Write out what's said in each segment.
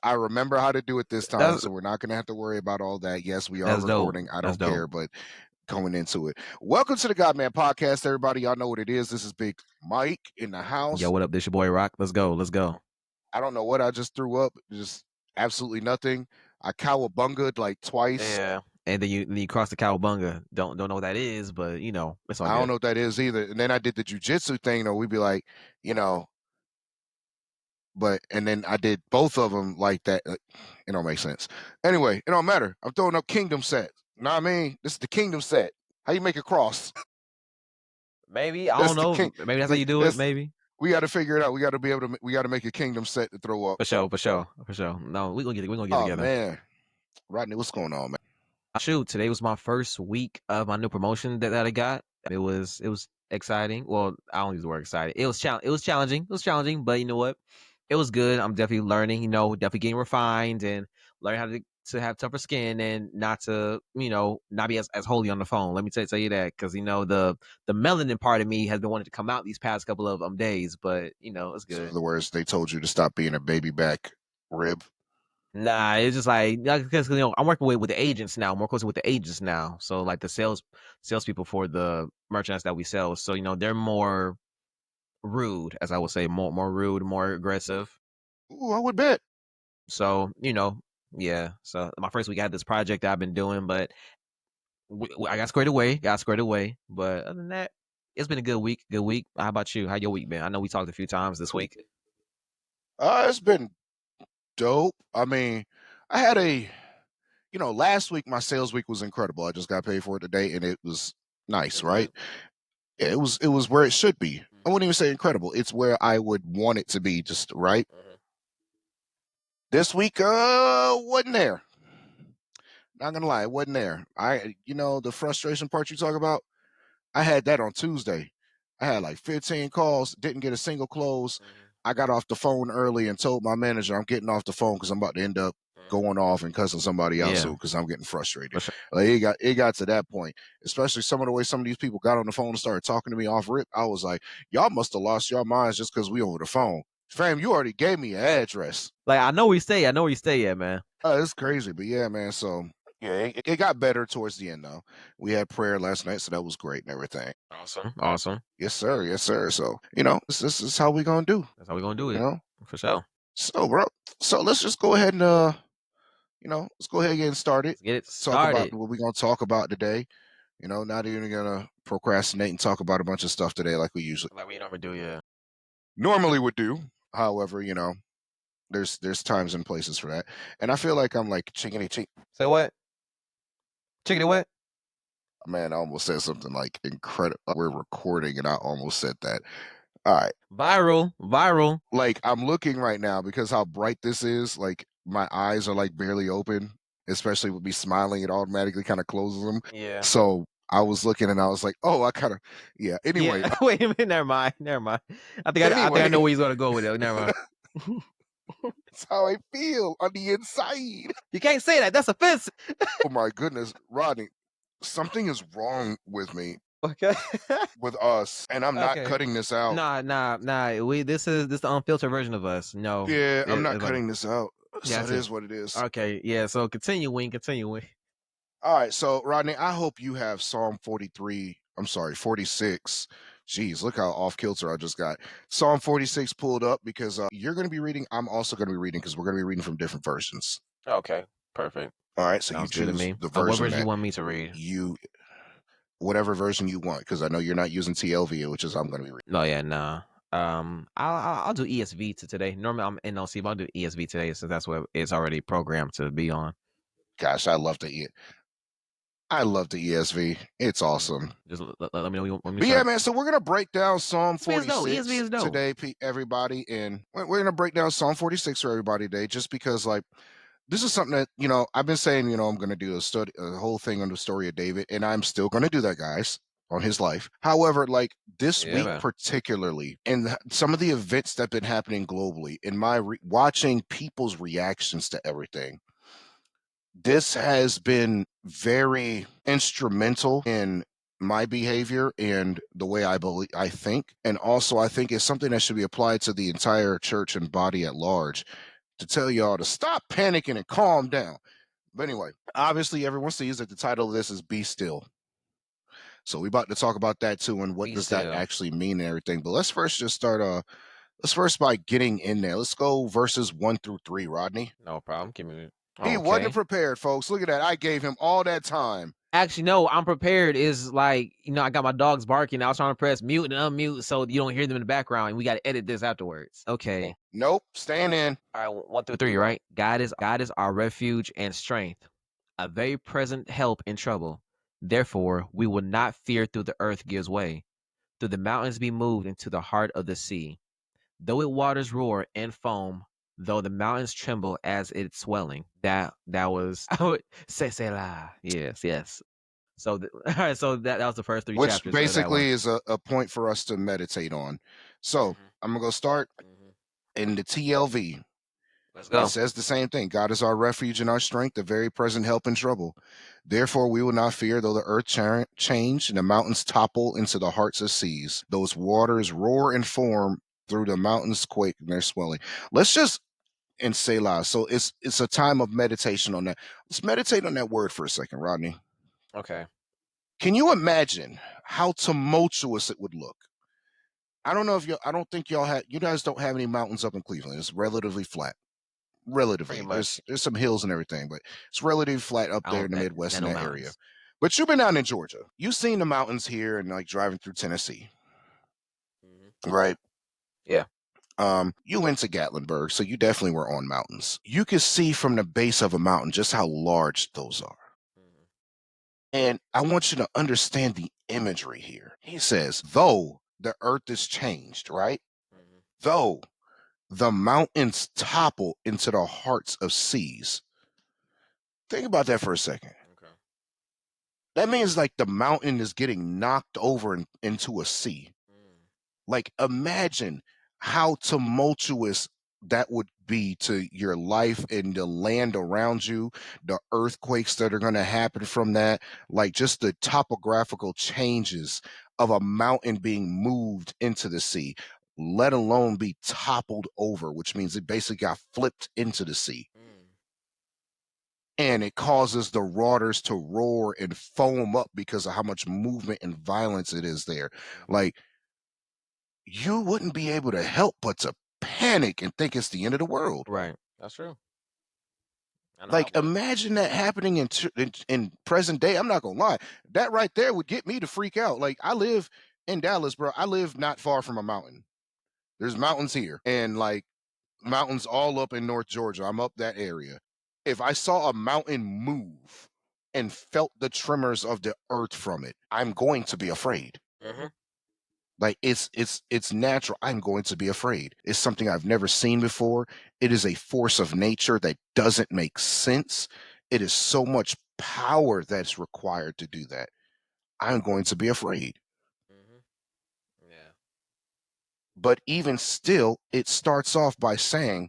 I remember how to do it this time, That's so we're not gonna have to worry about all that. Yes, we are that's dope. recording. I That's don't dope. care, but going into it. Welcome to the Godman Podcast, everybody. Y'all know what it is. This is Big Mike in the Yo, house. what up? This your boy Rock. Let's go. Let's go. I don't know what I just threw up. Just absolutely nothing. I cowabunga'd like twice. Yeah. And then you cross the cowabunga. Don't know what that is, but it's all I don't good. know what that is either. And then I did the jujitsu thing, though. We'd be like, you know, and then I did both of them like that. It don't make sense. Anyway, it don't matter. I'm throwing up kingdom set. You know what I mean? This is the kingdom set. How you make a cross? Maybe I That's don't the know. king. Maybe that's how you do it. That's Maybe we got to figure it out. We got to be able to. We got to make a kingdom set to throw up. for sure. For sure. For sure. No, we're gonna get Oh together. man, Rodney, what's going on, man? Shoot, today was my first week of my new promotion that I got. It was exciting. Well, I don't use the word exciting. It was challenging. It was challenging, but you know what? It was good. I'm definitely learning. Definitely getting refined and learning how to have tougher skin and not to not be as holy on the phone. Let me tell you that because the melanin part of me has been wanting to come out these past couple of days, but it's So in good. other words, they told you to stop being a baby back rib. Nah, it's just like because I'm working with the agents now, more closely with the agents now. So like the salespeople for the merchandise that we sell. So they're more rude, as I would say, more rude, more aggressive. Ooh, I would bet. So yeah. So my first week I had this project that I've been doing, but I got squared away. But other than that, it's been a good week. Good week. How about you? How your week been? I know we talked a few times this week. It's been dope. I mean, I had last week my sales week was incredible. I just got paid for it today, and it was nice, That's right? good. Yeah, it was where it should be. I wouldn't even say incredible. It's where I would want it to be, just right. Mhm. This week, wasn't there. Not gonna lie, it wasn't there. The frustration part you talk about, I had that on Tuesday. I had like 15 calls, didn't get a single close. Mhm. I got off the phone early and told my manager I'm getting off the phone because I'm about to end up Mhm. going off and cussing somebody else Yeah, out because I'm getting for frustrated. sure. Like it got to that point, especially some of the way some of these people got on the phone and started talking to me off rip. I was like, y'all must have lost your minds just because we over the phone. Fam, you already gave me an address. Like I know where you stay. I know where you stay at, man. It's crazy, but yeah, man. So yeah, it got better towards the end though. We had prayer last night, so that was great and everything. Awesome. Awesome. Yes, sir. Yes, sir. So this is how we gonna do. That's how we're gonna do You it. know. For sure. So, bro. So let's just go ahead and let's go ahead and get started. Let's get it Talk about started. what we're gonna talk about today. Not even gonna procrastinate and talk about a bunch of stuff today like we usually Like we normally do, yeah. normally would do. However, there's times and places for that, and I feel like I'm like chickeny chick. Say what? Chicken and what? Man, I almost said something like incredible. We're recording, and I almost said that. All right. Viral. Viral. Like I'm looking right now because how bright this is, like my eyes are like barely open, especially with me smiling, it automatically kind of closes them. Yeah. So I was looking and I was like, oh, I kind of, yeah. Anyway, Yeah. Wait a minute. Never mind. Never mind. I think I know anyway, where he's gonna go with it. Never mind. that's how I feel on the inside. You can't say that. That's offensive. Oh my goodness, Rodney, something is wrong with me, Okay. with us, and I'm not Okay. cutting this out. Nah. This the unfiltered version of us. No. Yeah, I'm not It's like cutting this out. So it that's it. is what it is. Okay. Yeah. So continuing. All right, so Rodney, I hope you have Psalm 43. I'm sorry, 46. Jeez, look how off kilter I just got. Psalm 46 pulled up because you're going to be reading. I'm also going to be reading because we're going to be reading from different versions. Okay. Perfect. All right, so you Sounds good to choose me. the What version version you that want me to read? you, whatever version you want, because I know you're not using TLV, which is I'm going to be reading. No, yeah, nah. I'll do ESV today. Normally I'm NLC, but I'll do ESV today since that's what it's already programmed to be on. Gosh, I love the ESV. It's awesome. Just let me know when we But yeah, start. man, so we're gonna break down Psalm ESV is dope. ESV 46 is dope. today, everybody, and we're gonna break down Psalm 46 for everybody today, just because like this is something that I've been saying. I'm gonna do a whole thing on the story of David, and I'm still gonna do that, guys, on his life. However, like this Yeah, week man. particularly, and some of the events that have been happening globally, in my watching people's reactions to everything, this has been very instrumental in my behavior and the way I think, and also I think it's something that should be applied to the entire church and body at large. to tell y'all to stop panicking and calm down. But anyway, obviously everyone sees that the title of this is Be Still. So we about to talk about that too and what Be does that still. actually mean and everything. But let's first by getting in there. Let's go verses 1 through 3, Rodney. No problem. Give me. He wasn't Okay. prepared, folks. Look at that. I gave him all that time. Actually, no, I'm prepared. Is like, I got my dogs barking. I was trying to press mute and unmute so you don't hear them in the background, and we got to edit this afterwards. Okay. Nope. Staying in. All right, 1 through 3, right? God is our refuge and strength, a very present help in trouble. Therefore, we will not fear through the earth gives way, through the mountains be moved into the heart of the sea. Though it waters roar and foam, though the mountains tremble as it's swelling. That was I would say la. Yes, yes. So all right, so that was the first three Which chapters of that one. basically is a point for us to meditate on. So Hmm. I'm gonna go start Hmm. in the TLV. Let's It go. says the same thing. God is our refuge and our strength, a very present help in trouble. Therefore, we will not fear, though the earth change and the mountains topple into the hearts of seas. Those waters roar and foam through the mountains quake and they're swelling. Let's just and Selah. So it's a time of meditation on that. Let's meditate on that word for a second, Rodney. Okay. Can you imagine how tumultuous it would look? I don't know if I don't think you guys don't have any mountains up in Cleveland. It's relatively flat. Pretty Relatively. much. There's some hills and everything, but it's relatively flat up I there in don't the Midwest that in no that area. mountains. But you've been down in Georgia. You've seen the mountains here and like driving through Tennessee, Hmm. right? Yeah. You went to Gatlinburg, so you definitely were on mountains. You could see from the base of a mountain just how large those are. Hmm. And I want you to understand the imagery here. He says, though the earth is changed, right? Hmm. Though the mountains topple into the hearts of seas. Think about that for a second. Okay. That means like the mountain is getting knocked over into a sea. Mm. Like imagine how tumultuous that would be to your life and the land around you, the earthquakes that are going to happen from that, like just the topographical changes of a mountain being moved into the sea, let alone be toppled over, which means it basically got flipped into the sea. Mm. And it causes the waters to roar and foam up because of how much movement and violence it is there. Hmm. Like you wouldn't be able to help but to panic and think it's the end of the world. Right. That's true. I know I Like would. imagine that happening in present day. I'm not gonna lie, that right there would get me to freak out. Like I live in Dallas, bro. I live not far from a mountain. There's mountains here, and like mountains all up in North Georgia. I'm up that area. If I saw a mountain move and felt the tremors of the earth from it, I'm going to be afraid. Hmm. Like it's natural. I'm going to be afraid. It's something I've never seen before. It is a force of nature that doesn't make sense. It is so much power that's required to do that. I'm going to be afraid. Hmm. Yeah. But even still, it starts off by saying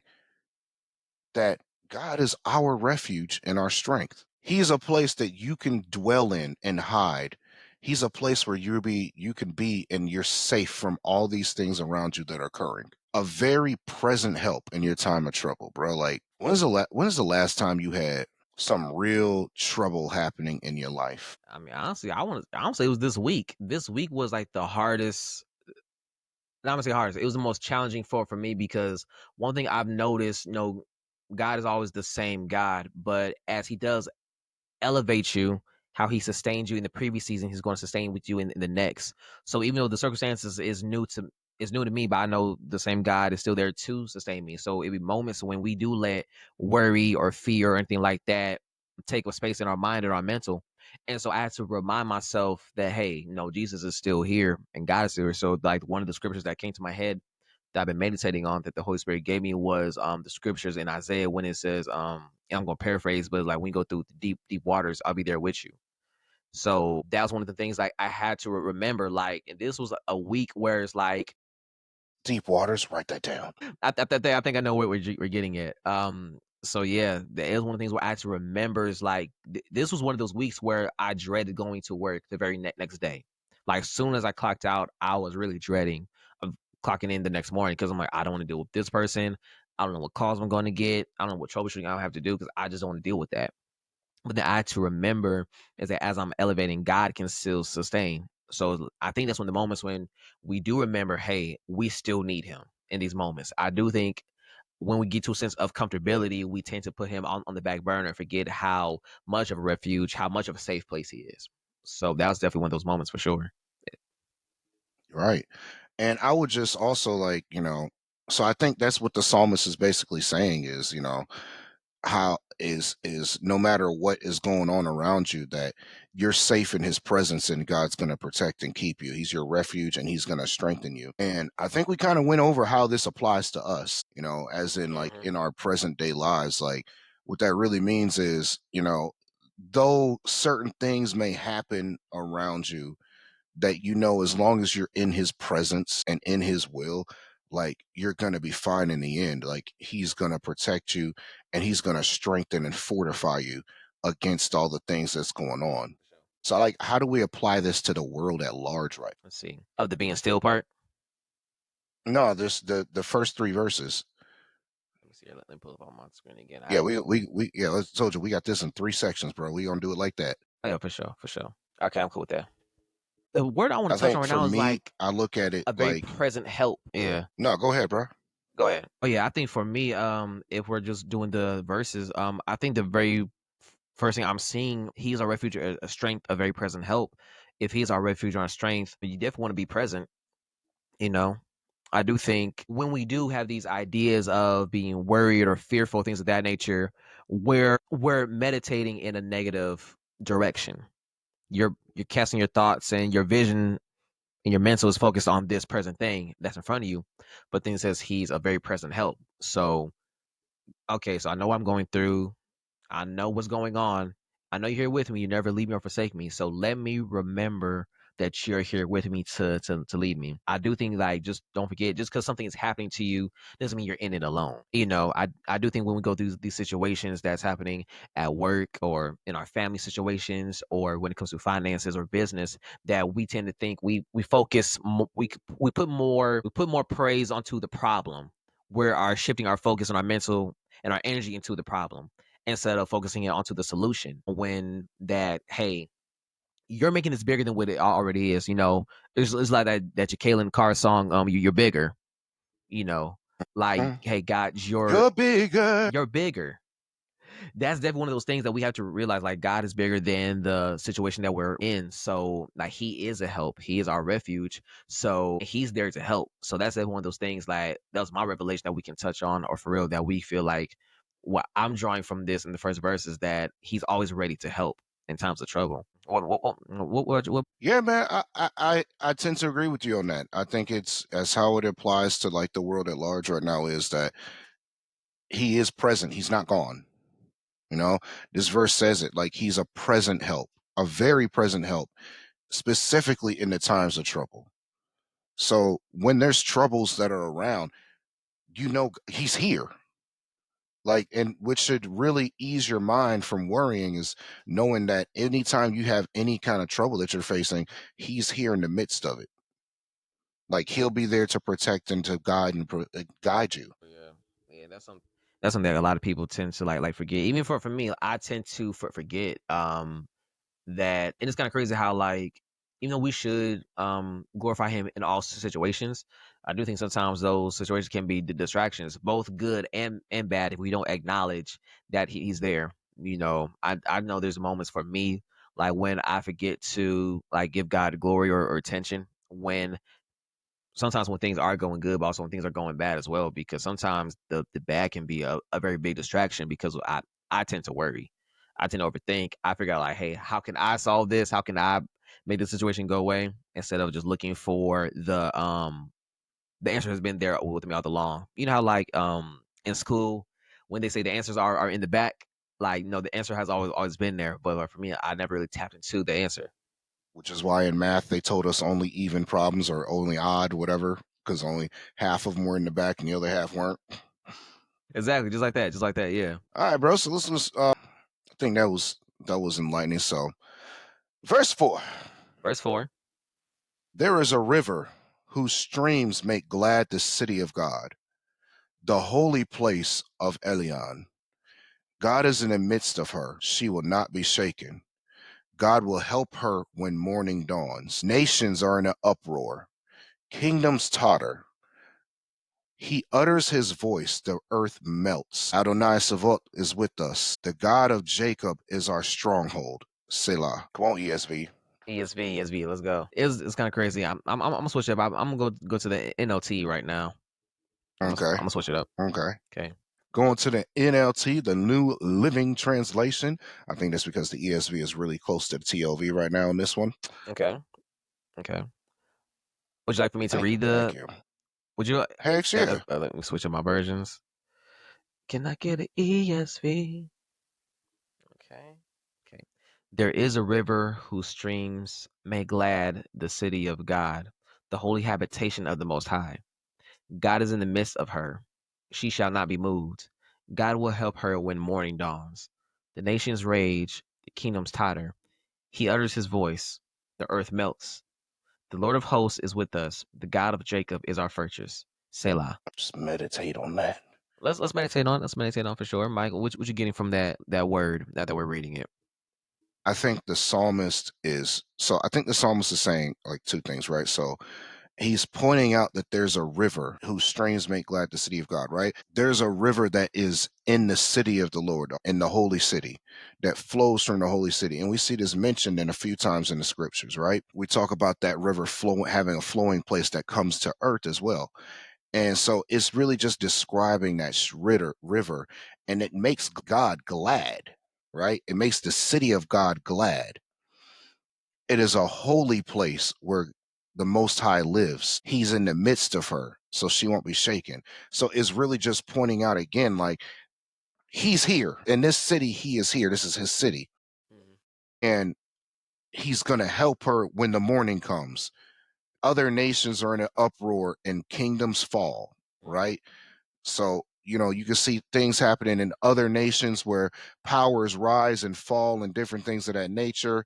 that God is our refuge and our strength. He's a place that you can dwell in and hide. He's a place where you can be and you're safe from all these things around you that are occurring. A very present help in your time of trouble, bro. Like when is the last time you had some real trouble happening in your life? I mean, honestly, I want to say it was this week. This week was like the hardest. Not gonna say hardest. It was the most challenging for me because one thing I've noticed, God is always the same God, but as He does elevate you, how He sustained you in the previous season, He's going to sustain with you in the next. So even though the circumstances is new to me, but I know the same God is still there to sustain me. So it be moments when we do let worry or fear or anything like that take a space in our mind or our mental. And so I had to remind myself that, hey, Jesus is still here and God is still here. So like one of the scriptures that came to my head that I've been meditating on that the Holy Spirit gave me was the scriptures in Isaiah when it says, and I'm gonna paraphrase, but like when you go through the deep waters, I'll be there with you. So that was one of the things like I had to remember, like, and this was a week where it's like Deep waters, write that down. I think I know what we're getting at. So yeah, that is one of the things where I had to remember is like this was one of those weeks where I dreaded going to work the very next day. Like soon as I clocked out, I was really dreading of clocking in the next morning because I'm like, I don't want to deal with this person. I don't know what calls I'm going to get. I don't know what troubleshooting I'll have to do because I just don't want to deal with that. But then I had to remember is that as I'm elevating, God can still sustain. So I think that's when the moments when we do remember, hey, we still need Him in these moments. I do think when we get to a sense of comfortability, we tend to put Him on the back burner and forget how much of a refuge, how much of a safe place He is. So that was definitely one of those moments for sure. Right. And I would just also like, so I think that's what the psalmist is basically saying is, how is no matter what is going on around you, that you're safe in his presence and God's going to protect and keep you. He's your refuge and he's going to strengthen you. And I think we kind of went over how this applies to us, as in like Hmm. in our present day lives. Like what that really means is, though certain things may happen around you, that as long as you're in his presence and in his will, like you're going to be fine in the end. Like he's going to protect you and he's going to strengthen and fortify you against all the things that's going on. So like how do we apply this to the world at large, right? Let's see. Of the being still part. No, this the first three verses. Let me see here. Let me pull up on my screen again. Yeah, we yeah, I told you we got this in three sections, bro. We gonna do it like that. Oh, yeah, for sure, for sure. Okay, I'm cool with that. The word I want I to touch on think right for now is me, like I look at it a very like, present help. Yeah. no, go ahead, bro. Go ahead. Oh yeah, I think for me, if we're just doing the verses, I think the very first thing I'm seeing, he's our refuge, a strength, a very present help. If he's our refuge or our strength, you definitely want to be present. You know, I do think when we do have these ideas of being worried or fearful, things of that nature, we're meditating in a negative direction. You're casting your thoughts and your vision and your mental is focused on this present thing that's in front of you. But then it says he's a very present help. So okay, so I know what I'm going through. I know what's going on. I know you're here with me. You never leave me or forsake me. So let me remember that you're here with me to lead me. I do think like just don't forget, just because something is happening to you doesn't mean you're in it alone. I do think when we go through these situations that's happening at work or in our family situations or when it comes to finances or business, that we tend to think we focus we put more praise onto the problem. We are shifting our focus and our mental and our energy into the problem instead of focusing it onto the solution when that hey you're making this bigger than what it already is. It's like that Jacqueline Carr song, you're bigger. you know like Mm. hey God, You're bigger. you're bigger. That's definitely one of those things that we have to realize, like God is bigger than the situation that we're in. So like he is a help, he is our refuge, so he's there to help. So that's definitely one of those things, like that was my revelation that we can touch on, or for real that we feel like what I'm drawing from this in the first verse is that he's always ready to help in times of trouble. What Yeah, man, I tend to agree with you on that. I think it's as how it applies to like the world at large right now is that he is present. He's not gone. You know, this verse says it like he's a present help, a very present help, specifically in the times of trouble. So when there's troubles that are around, he's here. Like, and which should really ease your mind from worrying is knowing that anytime you have any kind of trouble that you're facing, he's here in the midst of it. Like he'll be there to protect and to guide and guide you. Yeah, yeah, that's something that a lot of people tend to like forget. Even for me, I tend to forget that, and it's kind of crazy how like even though we should glorify him in all situations, I do think sometimes those situations can be distractions, both good and bad, if we don't acknowledge that he's there. I know there's moments for me like when I forget to like give God glory or attention when sometimes when things are going good, but also when things are going bad as well. Because sometimes the bad can be a very big distraction because I tend to worry. I tend to overthink. I figure out like, hey, how can I solve this? How can I make the situation go away? Instead of just looking for the answer has been there with me all along. You know how like in school when they say the answers are in the back, like no, the answer has always been there. But for me, I never really tapped into the answer. Which is why in math they told us only even problems or only odd, whatever, because only half of them were in the back and the other half weren't. Exactly, just like that, just like that. Yeah. All right, bro. So let's I think that was enlightening. So verse 4. Verse 4. There is a river whose streams make glad the city of God. The holy place of Elion. God is in the midst of her. She will not be shaken. God will help her when morning dawns. Nations are in an uproar. Kingdoms totter. He utters his voice, the earth melts. Adonai Savot is with us. The God of Jacob is our stronghold. Selah. Come on, ESV. ESV, let's go. It's kind of crazy. I'm gonna switch it up. I'm gonna go to the NLT right now. Okay. I'm gonna switch it up. Okay. Okay. Going to the NLT, the New Living Translation. I think that's because the ESV is really close to the TLV right now in this one. Okay. Okay. Would you like for me to Thank you. read Thank the? you. Would you? Heck yeah. Let me switch up my versions. Can I get an ESV? Okay. Okay. There is a river whose streams make glad the city of God, the holy habitation of the Most High. God is in the midst of her. She shall not be moved. God will help her when morning dawns. The nations rage, the kingdoms totter. He utters his voice. The earth melts. The Lord of hosts is with us. The God of Jacob is our fortress. Selah. Just meditate on that. Let's meditate on. Let's meditate on for sure. Michael, what you getting from that word that we're reading it? I think the psalmist is so I think the psalmist is saying like two things, right? So he's pointing out that there's a river whose streams make glad the city of God, right? There's a river that is in the city of the Lord, in the holy city, that flows from the holy city. And we see this mentioned in a few times in the scriptures, right? We talk about that river flowing, having a flowing place that comes to earth as well. And so it's really just describing that river, and it makes God glad, right? It makes the city of God glad. It is a holy place where the Most High lives. He's in the midst of her, so she won't be shaken. So it's really just pointing out again, like, he's here in this city, he is here. This is his city. Mhm. And he's going to help her when the morning comes. Other nations are in an uproar and kingdoms fall, Mhm. right? So, you can see things happening in other nations where powers rise and fall and different things of that nature.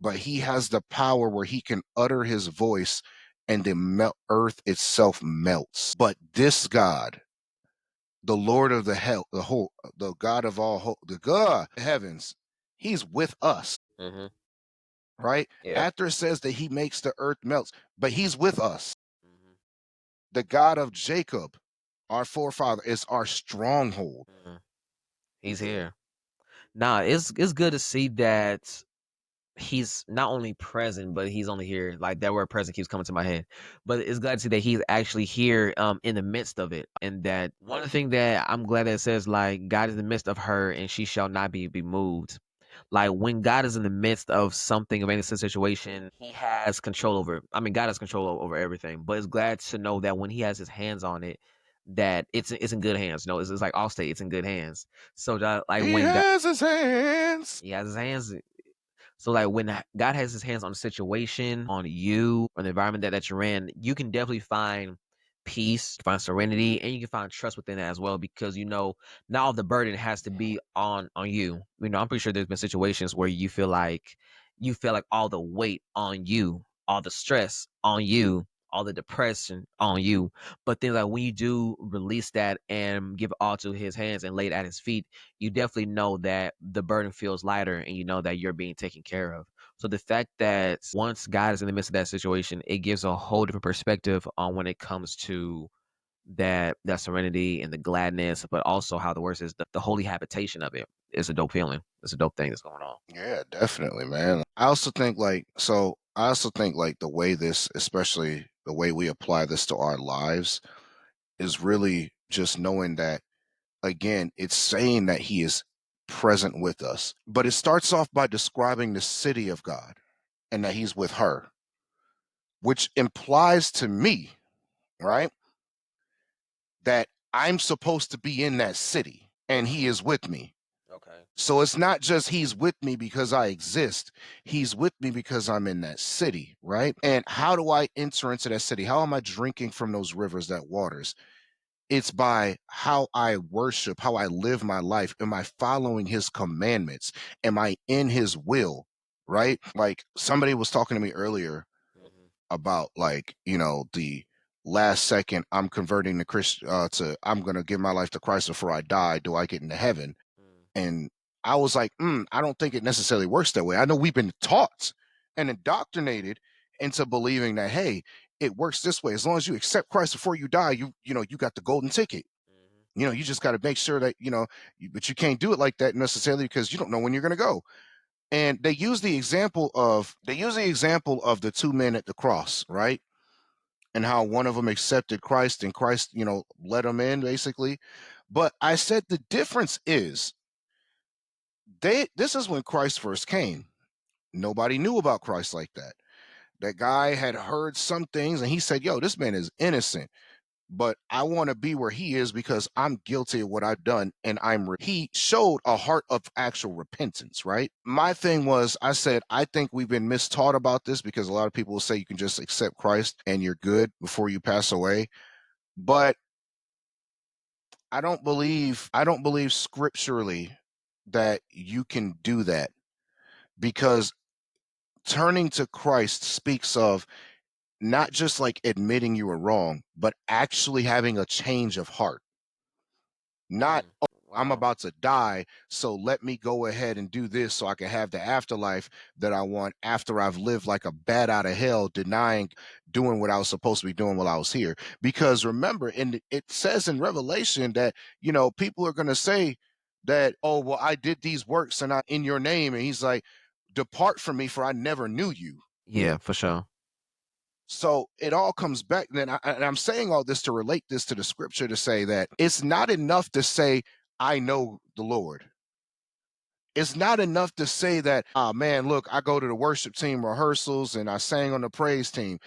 But he has the power where he can utter his voice and the earth itself melts. But this God, the Lord of the God of the God of heavens, he's with us, Mhm. right? Yeah. After it says that he makes the earth melts, but he's with us. Mhm. The God of Jacob, our forefather, is our stronghold. Mhm. He's here. Nah, it's good to see that he's not only present, but he's only here. Like that word present keeps coming to my head. But it's glad to see that he's actually here in the midst of it. And that one of the things that I'm glad that it says like God is in the midst of her and she shall not be moved. Like when God is in the midst of something of any situation, he has control over it. I mean, God has control over everything. But it's glad to know that when he has his hands on it, that it's in good hands. You know, it's like all state, it's in good hands. So that like He when God has his hands. he has his hands so like when God has his hands on the situation, on you, on the environment that you're in, you can definitely find peace, find serenity, and you can find trust within that as well because you know not all the burden has to be on you. You know, I'm pretty sure there's been situations where you feel like all the weight on you, all the stress on you, all the depression on you. But then like when you do release that and give it all to his hands and lay it at his feet, you definitely know that the burden feels lighter and you know that you're being taken care of. So the fact that once God is in the midst of that situation, it gives a whole different perspective on when it comes to that serenity and the gladness, but also how the worst is the holy habitation of it. It's a dope feeling. It's a dope thing that's going on. Yeah, definitely, man. I also think like the way this, especially the way we apply this to our lives, is really just knowing that again, it's saying that he is present with us. But it starts off by describing the city of God and that he's with her, which implies to me, right, that I'm supposed to be in that city and he Okay. is with me. Okay. So it's not just he's with me because I exist. He's with me because I'm in that city, right? And how do I enter into that city? How am I drinking from those rivers, that waters? It's by how I worship, how I live my life. Am I following his commandments? Am I in his will? Right? Like somebody was talking to me earlier Hmm. about like, the last second I'm converting to I'm gonna give my life to Christ before I die. Do I get into heaven? Mm. And I was like, I don't think it necessarily works that way. I know we've been taught and indoctrinated into believing that, hey, it works this way. As long as you accept Christ before you die, you got the golden ticket. Mhm. You just got to make sure that, but you can't do it like that necessarily because you don't know when you're going to go. And they use the example of the two men at the cross, right? And how one of them accepted Christ and Christ, let them in basically. But I said the difference is this is when Christ first came. Nobody knew about Christ like that. That guy had heard some things and he said, "Yo, this man is innocent, but I want to be where he is because I'm guilty of what I've done." And he showed a heart of actual repentance, right? My thing was, I said, I think we've been mistaught about this because a lot of people will say you can just accept Christ and you're good before you pass away. But I don't believe scripturally that you can do that because turning to Christ speaks of not just like admitting you were wrong, but actually having a change of heart. Not, Mm. "Oh, I'm Wow. about to die, so let me go ahead and do this so I can have the afterlife that I want after I've lived like a bat out of hell, denying doing what I was supposed to be doing while I was here." Because remember, it says in Revelation that, people are going to say that, "Oh, well, I did these works and I in your name." And he's like, "Depart from me, for I never knew you." Yeah, for sure. So it all comes back. And I'm saying all this to relate this to the scripture to say that it's not enough to say, "I know the Lord." It's not enough to say that, "Ah, man, look, I go to the worship team rehearsals and I sang on the praise team."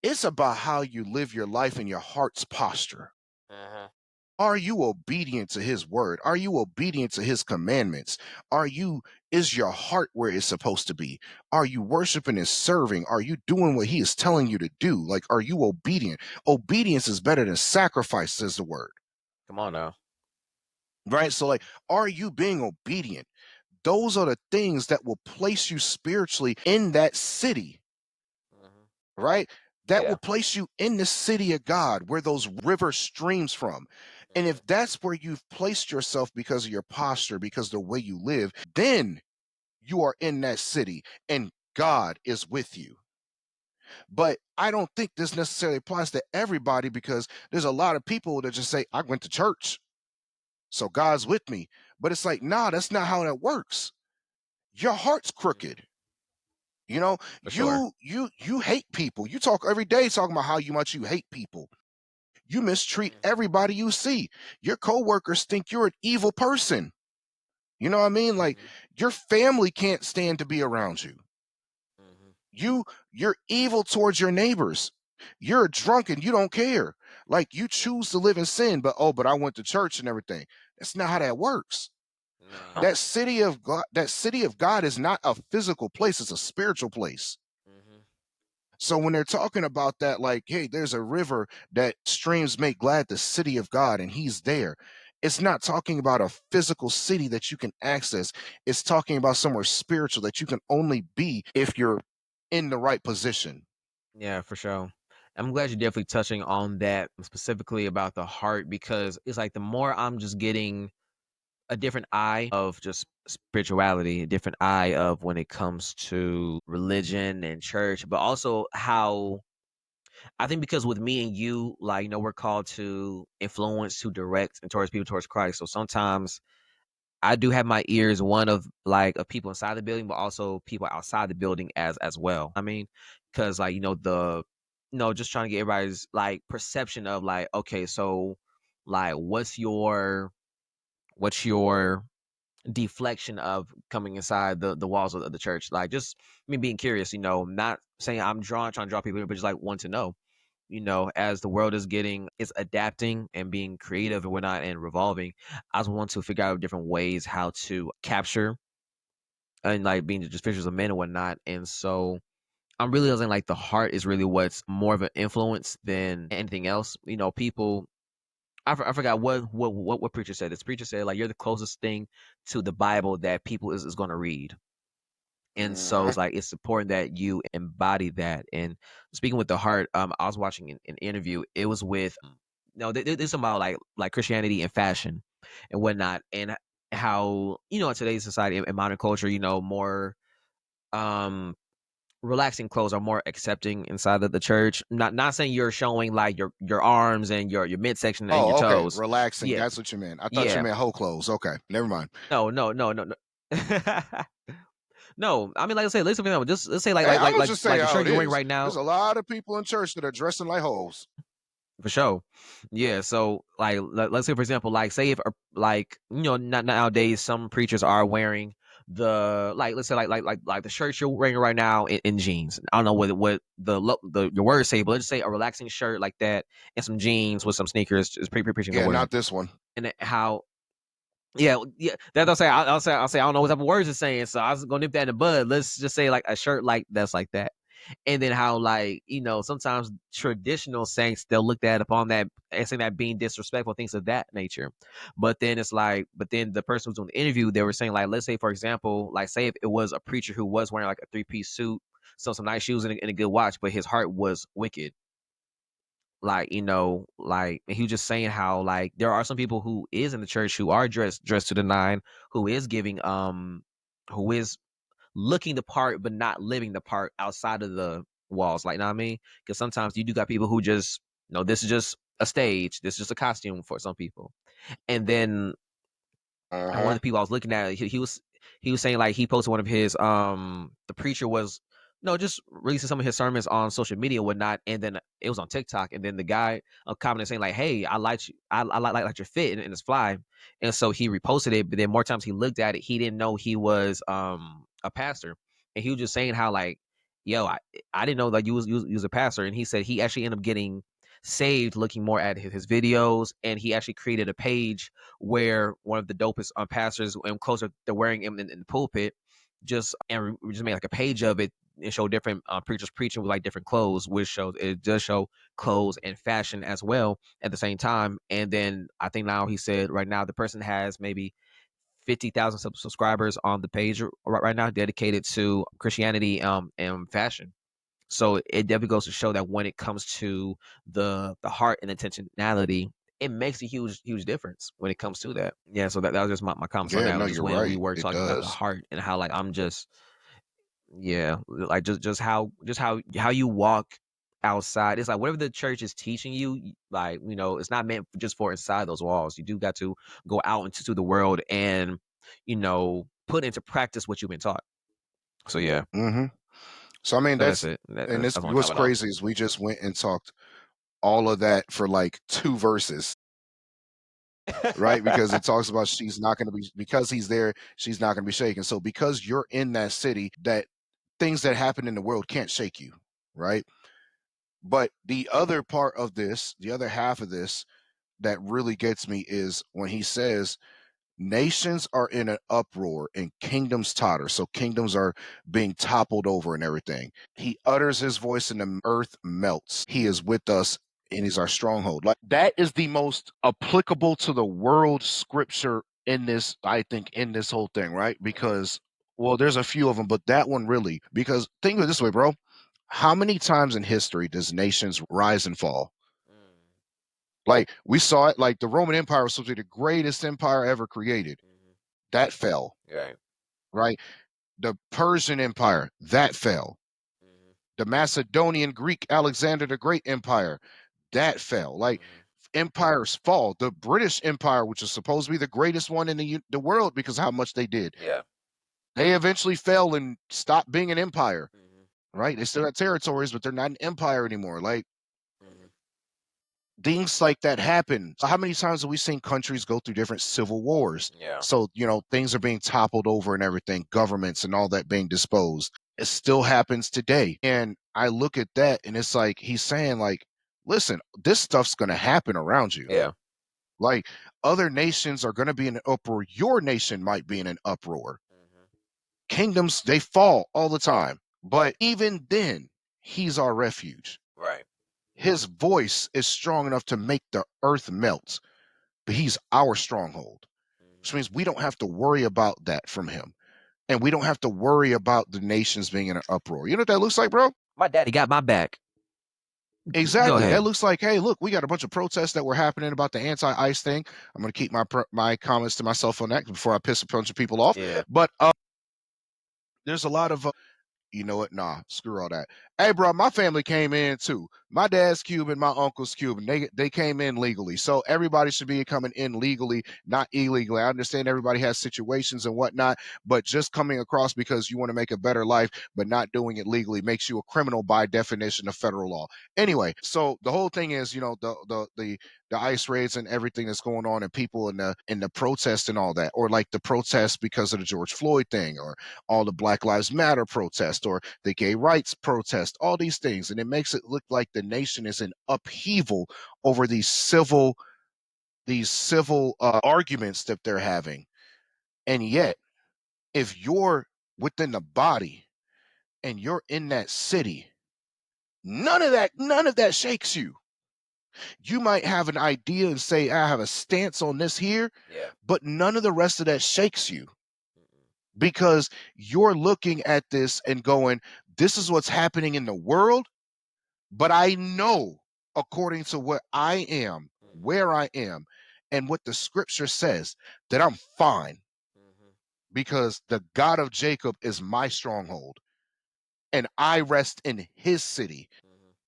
It's about how you live your life and your heart's posture. Uh-huh. Are you obedient to his word? Are you obedient to his commandments? Is your heart where it's supposed to be? Are you worshiping and serving? Are you doing what he is telling you to do? Like, are you obedient? Obedience is better than sacrifice, says the word. Come on now. Right? So, like, are you being obedient? Those are the things that will place you spiritually in that city, Mhm. right? That will Yeah. place you in the city of God where those river streams from. And Mhm. if that's where you've placed yourself because of your posture, because of the way you live, then you are in that city and God is with you. But I don't think this necessarily applies to everybody because there's a lot of people that just say, "I went to church, so God's with me." But it's like, nah, that's not how that works. Your heart's Mhm. crooked. You know, For sure. you hate people. You talk every day talking about how much you hate people. You mistreat Mhm. everybody you see. Your coworkers think you're an evil person. You know what I mean? Like, Mhm. your family can't stand to be around you. Mhm. You you're evil towards your neighbors. You're drunk and you don't care. Like, you choose to live in sin, but I went to church and everything. That's not how that works. No. That city of God is not a physical place, it's a spiritual place. Mhm. So when they're talking about that, like, hey, there's a river that streams make glad the city of God, and he's there. It's not talking about a physical city that you can access. It's talking about somewhere spiritual that you can only be if you're in the right position. Yeah, for sure. I'm glad you're definitely touching on that specifically about the heart because it's like the more I'm just getting a different eye of just spirituality, a different eye of when it comes to religion and church, but also how I think because with me and you, like, we're called to influence, to direct, and towards people towards Christ. So sometimes I do have my ears one of people inside the building, but also people outside the building as well. I mean, because like just trying to get everybody's like perception of like, okay, so like, what's your deflection of coming inside the walls of the church? Like, just me being curious, not saying I'm trying to draw people, but just like want to know, as the world is adapting and being creative and whatnot and revolving, I just want to figure out different ways how to capture and like being just pictures of men and whatnot. And so I'm realizing like the heart is really what's more of an influence than anything else. People. I forgot what preacher said. This preacher said like you're the closest thing to the Bible that people is going to read. And so Mhm. it's like it's important that you embody that. And speaking with the heart, I was watching an interview. It was with no, there's about like Christianity and fashion and whatnot, and how in today's society in modern culture, more um relaxing clothes are more accepting inside of the church. Not saying you're showing like your arms and your midsection and your Oh, okay, toes. relaxing, Yeah, that's what you meant. I thought you yeah. meant whole clothes, okay, never mind. No, no, no, no, no. No, I mean, like I said, listen, for example, just let's say Hey, Imma just say like the how shirt it you're wearing is. right now. There's a lot of people in church that are dressing like hoes. For sure. Yeah. So, like, let's say, for example, like, say if, like, not nowadays, some preachers are wearing let's say, like the shirt you're wearing right now in jeans. I don't know what the your words say, but let's say a relaxing shirt like that and some jeans with some sneakers is pretty preaching to Yeah, wear. not this one. And how, yeah, yeah. That I'll say, I don't know what type of words it's saying, so I was gonna nip that in the bud. Let's just say like a shirt like that's like that. And then how like sometimes traditional saints they'll look at upon that and say that being disrespectful, things of that nature. But then it's like, but then the person who's doing the interview, they were saying like, let's say for example, like say if it was a preacher who was wearing like a 3-piece suit, some nice shoes and a good watch, but his heart was wicked. Like like, and he was just saying how like there are some people who is in the church who are dressed to the nine, who is giving who is looking the part but not living the part outside of the walls, like, know what I mean? Because sometimes you do got people who just this is just a stage, this is just a costume for some people. And then and one of Uh-huh. the people I was looking at, he was saying like he posted one of his the preacher was no just releasing some of his sermons on social media and whatnot, and then it was on TikTok, and then the guy commented saying like, "Hey, I like you, I like your fit and it's fly," and so he reposted it. But then more times he looked at it, he didn't know he was a pastor, and he was just saying how like, "Yo, I didn't know that you was a pastor," and he said he actually ended up getting saved looking more at his videos, and he actually created a page where one of the dopest pastors and closer they're wearing him in the pulpit, we just made like a page of it and show different preachers preaching with like different clothes, which shows it does show clothes and fashion as well at the same time. And then I think now he said right now the person has maybe 50,000 subscribers on the page right now dedicated to Christianity and fashion. So it definitely goes to show that when it comes to the heart and intentionality, it makes a huge difference when it comes to that. Yeah, so that was just my comments on Yeah, that. no, Just you're when we right, were it talking about the does. heart and how like I'm just yeah, like just how you walk outside. It's like whatever the church is teaching you, like it's not meant just for inside those walls. You do got to go out into the world and put into practice what you've been taught. So yeah, Mhm. So, I mean, so that's that's it. and That's this that's what what's top it off. crazy is we just went and talked all of that for, like, 2 verses, right? Because it talks about she's not gonna be because he's there, she's not gonna be shaken. So, because you're in that city, that things that happen in the world can't shake you, right? But the other part of this, the other half of this that really gets me is when he says nations are in an uproar and kingdoms totter. So kingdoms are being toppled over and everything. He utters his voice and the earth melts. He is with us and he's our stronghold. Like that is the most applicable to the world scripture in this, I think, in this whole thing, right? Mhm. Because well, there's a few of them, but that one really, because think of it this way, bro. How many times in history does nations rise and fall? Mm. Like we saw it, like the Roman Empire was supposed to be the greatest empire ever created. Mhm. That fell, Right. right? The Persian Empire, that fell. Mhm. The Macedonian Greek Alexander the Great Empire, that fell. Like Mhm. empires fall. The British Empire, which is supposed to be the greatest one in the world because of how much they did, Yeah. they eventually fell and stopped being an empire, Mhm. right? They still got territories, but they're not an empire anymore. Like Mhm. things like that happen. So how many times have we seen countries go through different civil wars? Yeah. So, things are being toppled over and everything, governments and all that being disposed. It still happens today. And I look at that and it's like he's saying, like, listen, this stuff's gonna happen around you. Yeah. Like other nations are gonna be in an uproar. Your nation might be in an uproar. Mhm. Kingdoms, they fall all the time. But even then, he's our refuge. Right. His voice is strong enough to make the earth melt, but he's our stronghold, which Mhm. means we don't have to worry about that from him. and we don't have to worry about the nations being in an uproar. You know what that looks like, bro? My daddy got my back. Go Exactly. That ahead. looks like, hey, look, we got a bunch of protests that were happening about the anti-ICE thing. I'm going to keep my comments to myself on that before I piss a bunch of people off. Yeah. But there's a lot of you know what? Nah, screw all that. Hey, bro, my family came in too. My dad's Cuban, my uncle's Cuban. They came in legally, so everybody should be coming in legally, not illegally. I understand everybody has situations and whatnot, but just coming across because you want to make a better life, but not doing it legally makes you a criminal by definition of federal law. Anyway, so the whole thing is, you know, the ICE raids and everything that's going on, and people in the protest and all that, or like the protest because of the George Floyd thing, or all the Black Lives Matter protest or the gay rights protest, all these things. And it makes it look like the nation is in upheaval over these civil arguments that they're having. And yet, if you're within the body and you're in that city, none of that shakes you. You might have an idea and say, I have a stance on this here, Yeah. but none of the rest of that shakes you because you're looking at this and going, this is what's happening in the world, but I know according to what I am, where I am, and what the scripture says that I'm fine because the God of Jacob is my stronghold and I rest in his city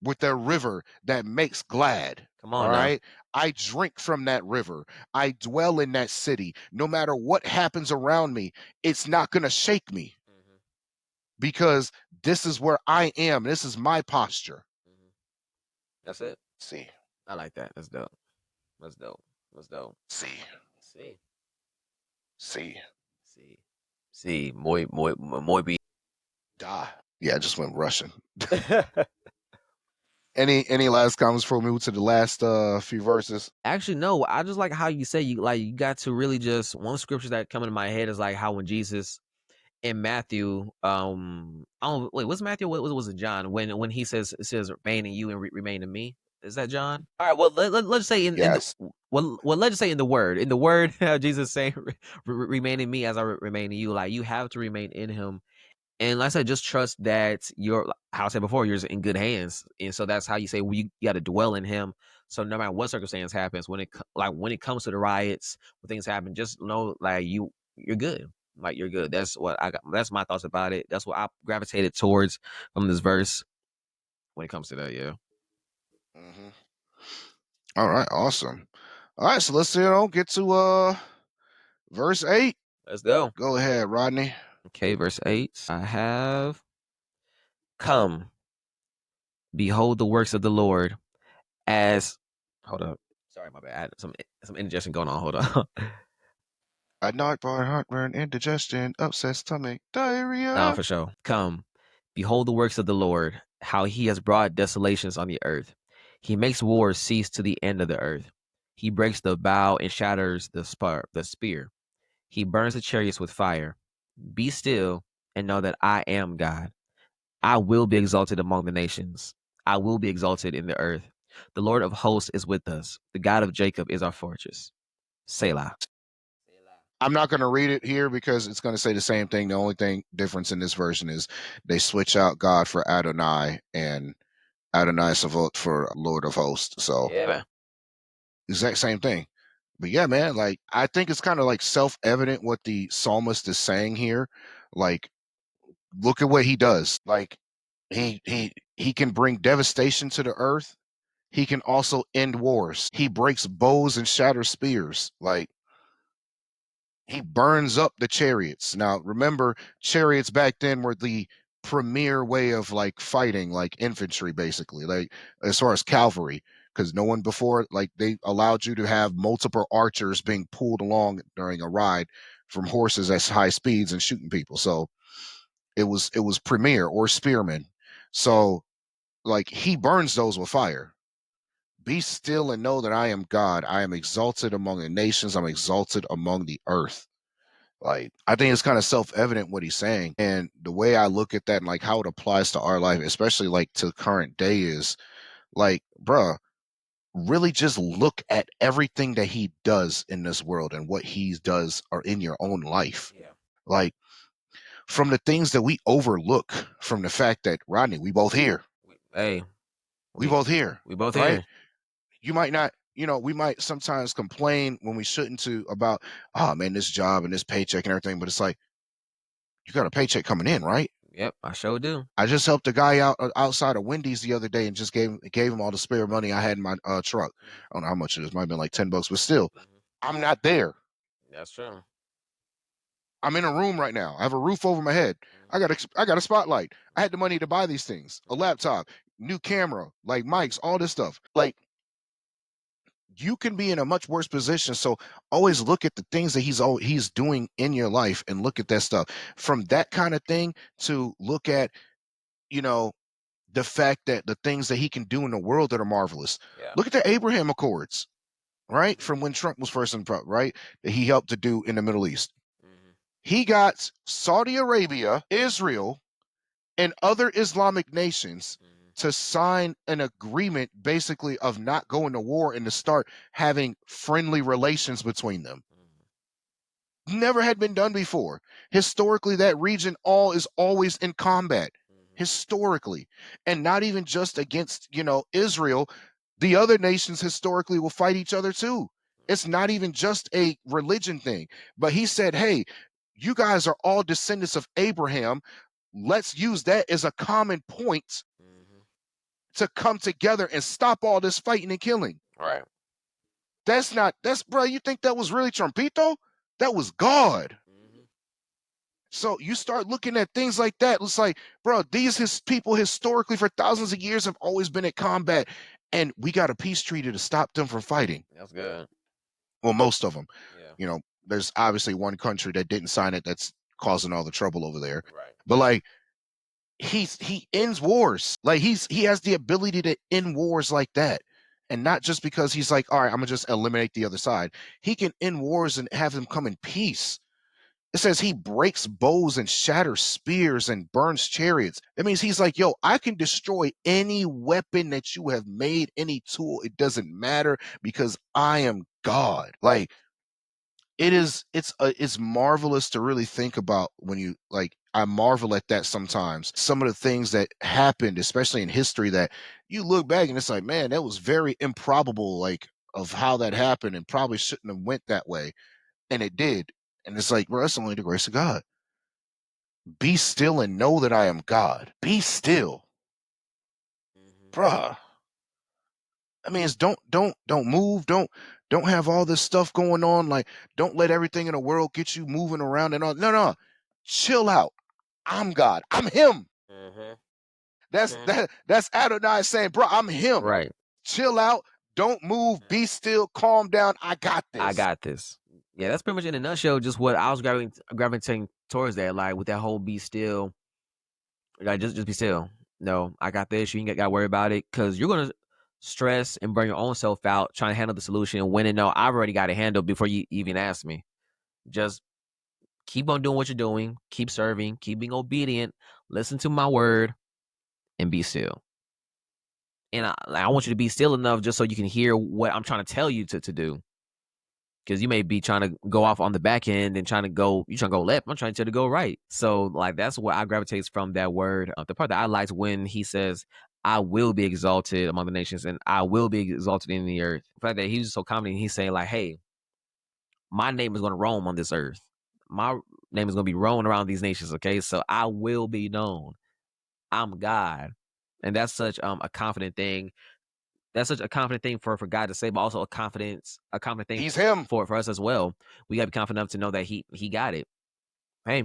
with a river that makes glad. Come All on now. right. I drink from that river. I dwell in that city. No matter what happens around me, it's not going to shake me because this is where I am. This is my posture. That's it. See, I like that. That's dope. That's dope. That's dope. see, See. see, See. See. Muy bien. die. Yeah, I just went Russian. Any last comments before we move to the last few verses? Actually, no. I just like how you say you got to really just one scripture that come into my head is like how when Jesus in Matthew, I don't wait, what's Matthew? What was it John? When he says it says remain in you and remain in me. Is that John? All right. Well, let's say in the Yes. let's just say in the word Jesus saying remain in me as I remain in you. Like you have to remain in Him. And like I said, just trust that you're, how I said before, you're in good hands. And so that's how you say, well, you got to dwell in him. So no matter what circumstance happens, when it comes to the riots, when things happen, just know like you're good. Like you're good. That's what I got. That's my thoughts about it. That's what I gravitated towards from this verse when it comes to that. Yeah. Hmm. All right, awesome. All right, so let's get to verse 8. Let's go. Go ahead, Rodney. Okay, verse 8. I have come, behold the works of the Lord as hold up. Sorry, my bad. I had some indigestion going on. Hold on. I knocked by heartburn, indigestion, upset stomach, Nah, diarrhea. for sure. Come, behold the works of the Lord, how he has brought desolations on the earth. He makes wars cease to the end of the earth. He breaks the bow and shatters the spear. He burns the chariots with fire. Be still and know that I am God. I will be exalted among the nations. I will be exalted in the earth. The Lord of hosts is with us. The God of Jacob is our fortress. Selah. I'm not going to read it here because it's going to say the same thing. The only thing difference in this version is they switch out God for Adonai and Adonai Savot for Lord of Hosts. So Yeah, man. exact same thing. But yeah, man, like I think it's kind of like self-evident what the psalmist is saying here. Like, look at what he does. Like he can bring devastation to the earth. He can also end wars. He breaks bows and shatters spears. Like he burns up the chariots. Now, remember, chariots back then were the premier way of like fighting, like infantry, basically, like as far as cavalry, because no one before, like they allowed you to have multiple archers being pulled along during a ride from horses at high speeds and shooting people. So it was premier or spearmen. So like he burns those with fire. Be still and know that I am God. I am exalted among the nations. I'm exalted among the earth. Like, I think it's kind of self-evident what he's saying. And the way I look at that and like how it applies to our life, especially like to current day, is like, bruh, really just look at everything that he does in this world and what he does or in your own life. Yeah. Like, from the things that we overlook, from the fact that Rodney, we both here, Hey, we we both here, we both right? here. You might not, we might sometimes complain when we shouldn't to about, oh man, this job and this paycheck and everything, but it's like you got a paycheck coming in, right? Yep, I sure do. I just helped a guy out outside of Wendy's the other day and just gave him all the spare money I had in my truck. Mhm, I don't know how much it is. Might have been like $10, but still, mhm. I'm not there. That's true. I'm in a room right now. I have a roof over my head. Mhm, I got a spotlight. I had the mhm, money to buy these things, a mhm, laptop, new camera, like mics, all this stuff. Like you can be in a much worse position. So always look at the things that he's doing in your life and look at that stuff. From that kind of thing to look at, you know, the fact that the things that he can do in the world that are marvelous. yeah. Look at the Abraham Accords, right? Mhm, From when Trump was first in right? That he helped to do in the Middle East. mhm, He got Saudi Arabia, Israel, and other Islamic nations mhm, to sign an agreement basically of not going to war and to start having friendly relations between them. mhm, Never had been done before. Historically, that region all is always in combat. mhm, Historically, and not even just against, Israel, the other nations historically will fight each other too. It's not even just a religion thing. But he said, "Hey, you guys are all descendants of Abraham. Let's use that as a common point mhm. to come together and stop all this fighting and killing." Right. That's bro, you think that was really Trumpito? That was God. Mhm, So you start looking at things like that. It's like, bro, these his people historically for thousands of years have always been at combat, and we got a peace treaty to stop them from fighting. that's good. Well, most of them. Yeah. There's obviously one country that didn't sign it that's causing all the trouble over there. Right. But like he ends wars. Like he has the ability to end wars like that. And not just because he's like, all right, I'm gonna just eliminate the other side. He can end wars and have them come in peace. It says he breaks bows and shatters spears and burns chariots. That means he's like, yo, I can destroy any weapon that you have made, any tool. It doesn't matter because I am God. Like it's marvelous to really think about when you like I marvel at that sometimes. Some of the things that happened, especially in history, that you look back and it's like, man, that was very improbable, like of how that happened and probably shouldn't have went that way. And it did. And it's like, bro, that's only the grace of God. Be still and know that I am God. Be still. Mhm, Bruh. I mean, it's don't move, don't have all this stuff going on. Like, don't let everything in the world get you moving around and all. No, no. Chill out. I'm God. I'm him. mhm, That's mhm. that's Adonai saying, bro, I'm him. Right. Chill out. Don't move. Be still. Calm down. I got I this. got this. Yeah, that's pretty much in a nutshell just what I was gravitating towards that, like with that whole be still, like just be still. No, I got this. You ain't got to worry about it because you're gonna stress and burn your own self out trying to handle the solution. When and no, I've already got it handled before you even ask me. Just keep on doing what you're doing. Keep serving. Keep being obedient. Listen to my word and be still. And I want you to be still enough just so you can hear what I'm trying to tell you to do. Because you may be trying to go off on the back end and you trying to go left. I'm trying to go right. So like that's what I gravitate from that word. The part that I liked when he says, "I will be exalted among the nations, and I will be exalted in the earth." The fact that he was so confident, he's saying like, "Hey, my name is going to roam on this earth. My name is going to be roaming around these nations." Okay, so I will be known. I'm God, and that's such a confident thing. That's such a confident thing for God to say, but also a confident thing He's him. for us as well. We gotta be confident enough to know that he got it. Hey,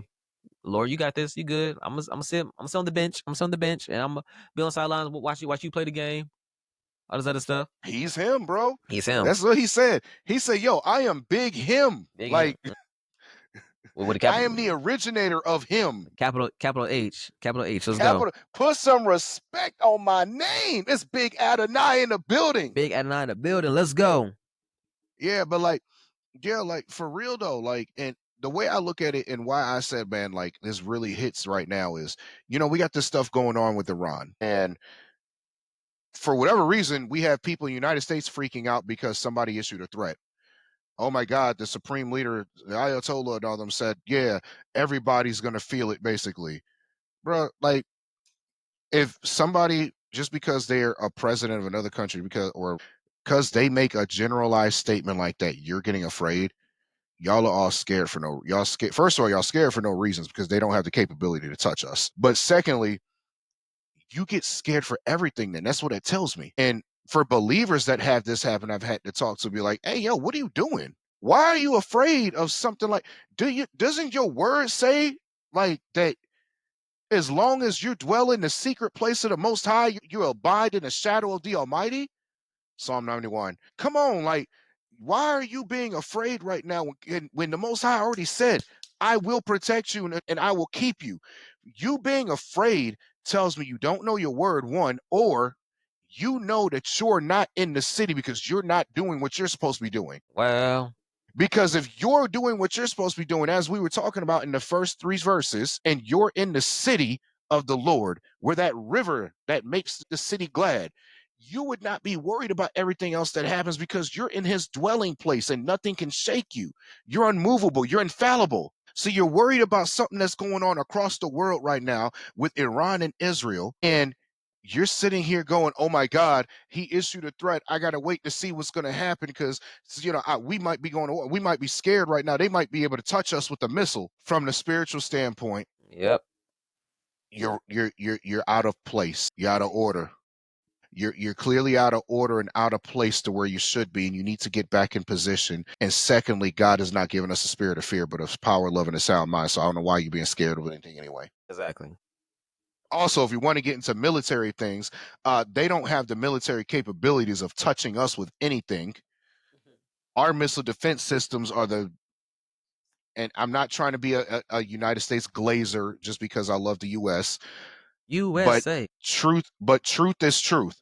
Lord, you got this. You good? I'm gonna sit on the bench. I'm gonna sit on the bench, and I'm gonna be on the sidelines. Watch you play the game. All this other stuff. He's him, bro. He's him. That's what he said. He said, yo, I am big him. Big him. Like With a I am the originator of him. capital H. Capital H. Let's go. Capital. Put some respect on my name. It's Big Adonai in the building. Big Adonai in the building. Let's go. Yeah, but like, yeah, like for real though, like, and the way I look at it and why I said, man, like this really hits right now is, we got this stuff going on with Iran, and for whatever reason, we have people in the United States freaking out because somebody issued a threat. Oh my God, the supreme leader, the Ayatollah, and all them said, yeah, everybody's gonna feel it, basically, bro. Like, if somebody just because they're a president of another country because they make a generalized statement like that, you're getting afraid. Y'all are all scared for no y'all scared. First of all, y'all scared for no reasons because they don't have the capability to touch us. But secondly, you get scared for everything. Then that's what it tells me. And for believers that have this happen, I've had to talk to be like, hey, yo, what are you doing? Why are you afraid of something like? Doesn't your word say like that? As long as you dwell in the secret place of the Most High, you abide in the shadow of the Almighty. Psalm 91. Come on, like, why are you being afraid right now when the Most High already said, I will protect you and I will keep you? You being afraid tells me you don't know your word, one, or you know that you're not in the city because you're not doing what you're supposed to be doing. Well, Because if you're doing what you're supposed to be doing, as we were talking about in the first three verses, and you're in the city of the Lord, where that river that makes the city glad, you would not be worried about everything else that happens because you're in his dwelling place and nothing can shake you. You're unmovable, you're infallible. So you're worried about something that's going on across the world right now with Iran and Israel, and you're sitting here going, "Oh my God, he issued a threat. I got to wait to see what's going to happen because we might be going to war. We might be scared right now. They might be able to touch us with a missile." From the spiritual standpoint, yep, you're out of place. You're out of order. You're clearly out of order and out of place to where you should be, and you need to get back in position. And secondly, God has not given us a spirit of fear, but of power, love, and a sound mind. So I don't know why you're being scared of anything anyway. exactly. Also, if you want to get into military things, they don't have the military capabilities of touching us with anything. Our missile defense systems are the and I'm not trying to be a United States glazer just because I love the US, but USA. truth is truth.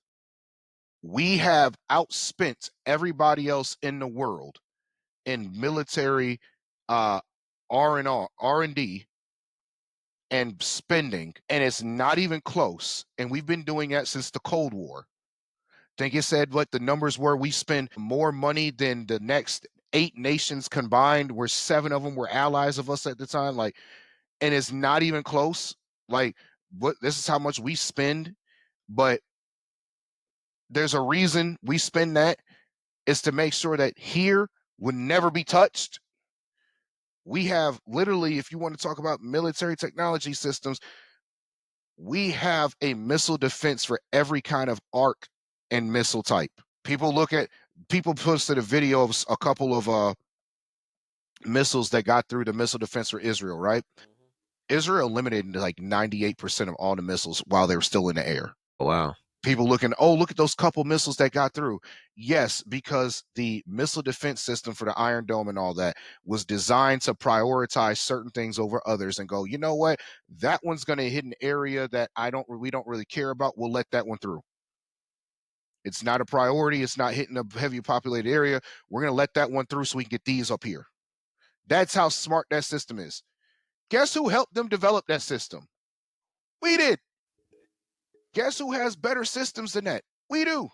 We have outspent everybody else in the world in military uh R&D and spending, and it's not even close. And we've been doing that since the Cold War. Think it said what the numbers were. We spend more money than the next 8 nations combined, where 7 of them were allies of us at the time. Like, and it's not even close. Like, what this is how much we spend, but there's a reason we spend that. Is to make sure that here would never be touched. We have literally, if you want to talk about military technology systems, we have a missile defense for every kind of arc and missile type. People look at people posted a video of a couple of missiles that got through the missile defense for Israel, right? Mhm. Israel eliminated like 98% of all the missiles while they were still in the air. Oh, wow. People looking, oh, look at those couple missiles that got through. Yes, because the missile defense system for the Iron Dome and all that was designed to prioritize certain things over others and go, you know what? That one's going to hit an area that we don't really care about. We'll let that one through. It's not a priority. It's not hitting a heavy populated area. We're going to let that one through so we can get these up here. That's how smart that system is. Guess who helped them develop that system? We did. Guess who has better systems than that? We do.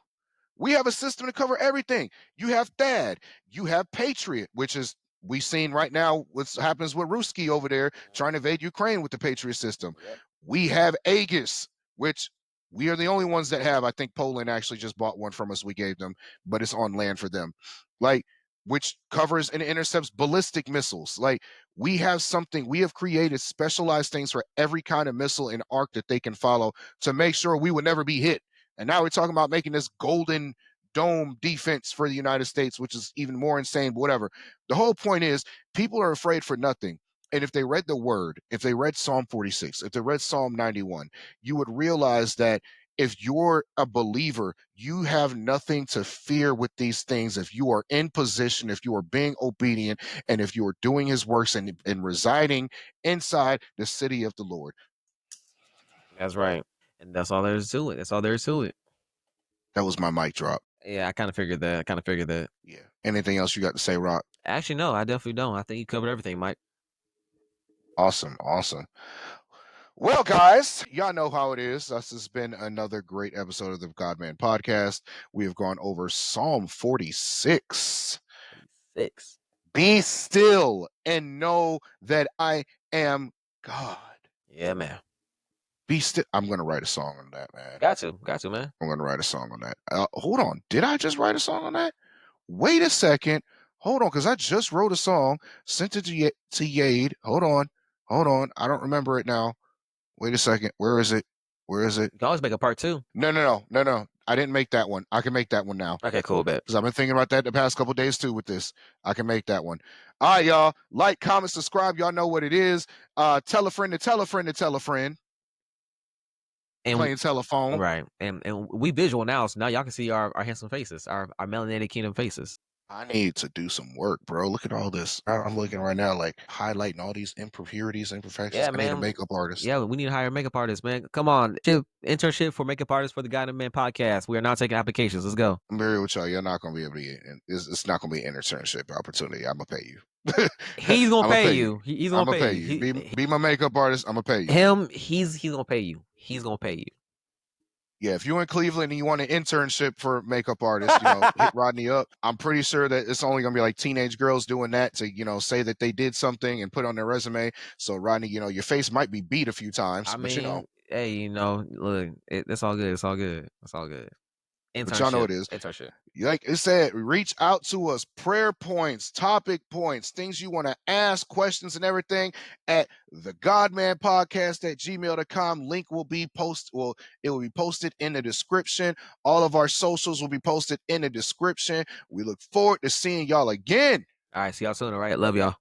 We have a system to cover everything. You have THAAD, you have Patriot, which is we seen right now what happens with Ruski over there trying to invade Ukraine with the Patriot system. Yep. We have Aegis, which we are the only ones that have. I think Poland actually just bought one from us. We gave them, but it's on land for them. Like, which covers and intercepts ballistic missiles. Like, we have something, we have created specialized things for every kind of missile and arc that they can follow to make sure we would never be hit. And now we're talking about making this golden dome defense for the United States, which is even more insane, but whatever. The whole point is people are afraid for nothing. And if they read the word, if they read Psalm 46, if they read Psalm 91, you would realize that if you're a believer, you have nothing to fear with these things. If you are in position, if you are being obedient, and if you are doing his works and residing inside the city of the Lord. That's right. And that's all there is to it. That's all there is to it. That was my mic drop. Yeah, I kind of figured that. I kind of figured that. Yeah. Anything else you got to say, Rock? Actually, no, I definitely don't. I think you covered everything, Mike. Awesome. Awesome. Well, guys, y'all know how it is. This has been another great episode of the Godman podcast. We have gone over Psalm 46. 6. Be still and know that I am God. Yeah, man. Be still. I'm gonna write a song on that, man. Got to, man. I'm gonna write a song on that. Hold on. Did I just write a song on that? Wait a second. Hold on, because I just wrote a song, sent it to Yade. Hold on. Hold on. I don't remember it now. Wait a second. Where is it? Where is it? You can always make a part 2. No. I didn't make that one. I can make that one now. Okay, cool, bet. Because I've been thinking about that the past couple days too with this. I can make that one. All right, y'all. Like, comment, subscribe. Y'all know what it is. Tell a friend to tell a friend to tell a friend. And Playing telephone. right. And we visual now, so now y'all can see our handsome faces, our melanated kingdom faces. I need to do some work, bro. Look at all this. I'm looking right now, like highlighting all these impurities, imperfections. Yeah, I need a man. makeup artist. Yeah, we need to hire a makeup artist, man. Come on. Internship for makeup artists for the Guy and Man podcast. We are not taking applications. Let's go. I'm very with y'all. You're not gonna be able to get in. It's not gonna be an internship opportunity. I'm gonna pay you. He's I'm gonna gonna pay pay you. you. He's I'm gonna gonna pay pay you. you. Be my makeup artist. I'm gonna pay you. He's gonna pay you. He's gonna pay you. Yeah, if you're in Cleveland and you want an internship for makeup artists, hit Rodney up. I'm pretty sure that it's only gonna be like teenage girls doing that to, say that they did something and put on their resume. So Rodney, your face might be beat a few times, I but mean, hey, look, it's all good. It's all good. It's all good. but y'all know Internship. it is. Internship. Like it said, reach out to us, prayer points, topic points, things you want to ask, questions and everything at the Godman Podcast at gmail.com. Link will be it will be posted in the description. All of our socials will be posted in the description. We look forward to seeing y'all again. All right, see y'all soon. All right, love y'all.